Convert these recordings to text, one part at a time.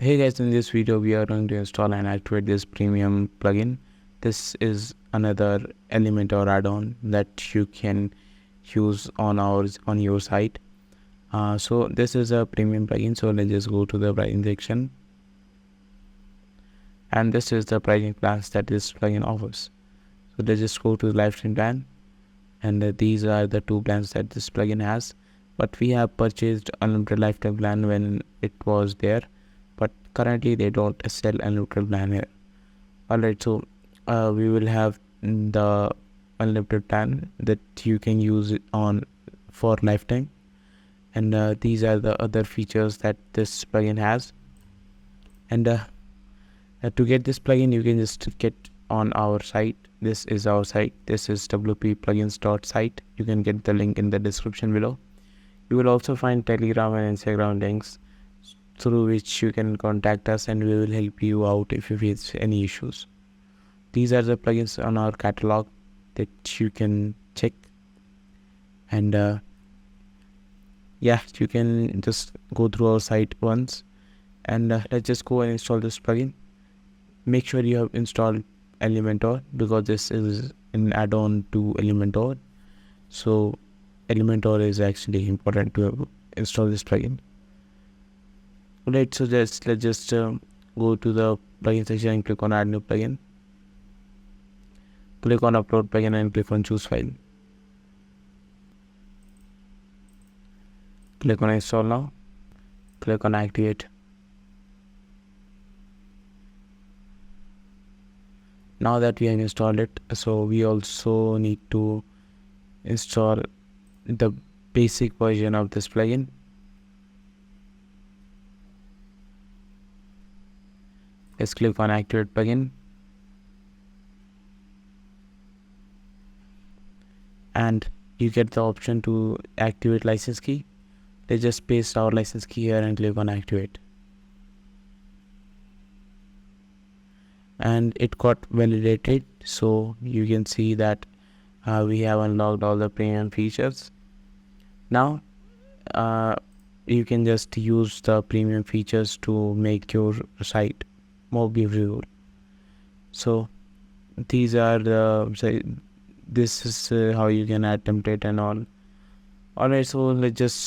Hey guys, in this video we are going to install and activate this premium plugin. This is another Elementor add-on that you can use on your site. So this is a premium plugin, so let's just go to the pricing section, and this is the pricing plans that this plugin offers. So let's just go to the lifetime plan, and these are the two plans that this plugin has. But we have purchased unlimited lifetime plan when it was there, but currently they don't sell unlimited plan here. Alright, so we will have the unlimited plan that you can use it on for lifetime, and these are the other features that this plugin has. And to get this plugin, you can just get on our site. This is our site. This is wpplugins.site. You can get the link in the description below. You will also find Telegram and Instagram links through which you can contact us, and we will help you out if you face any issues. These are the plugins on our catalog that you can check, and yeah, you can just go through our site once, and let's just go and install this plugin. Make sure you have installed Elementor, because this is an add-on to Elementor, so Elementor is actually important to install this plugin. Alright, so let's just go to the plugin section and click on add new plugin. Click on upload plugin and click on choose file. Click on install now. Click on activate. Now that we have installed it, so we also need to install the basic version of this plugin. Let's click on activate plugin, and you get the option to activate license key. Let's just paste our license key here and click on activate, and it got validated. So you can see that we have unlocked all the premium features. Now you can just use the premium features to make your site more beautiful. So these are this is how you can add template and all. Alright, so let's just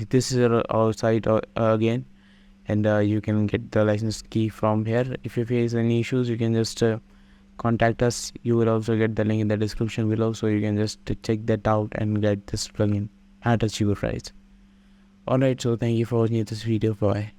this is our site again, and you can get the license key from here. If you face any issues, you can just contact us. You will also get the link in the description below, so you can just check that out and get this plugin at a cheaper price. Alright, so thank you for watching this video. Bye.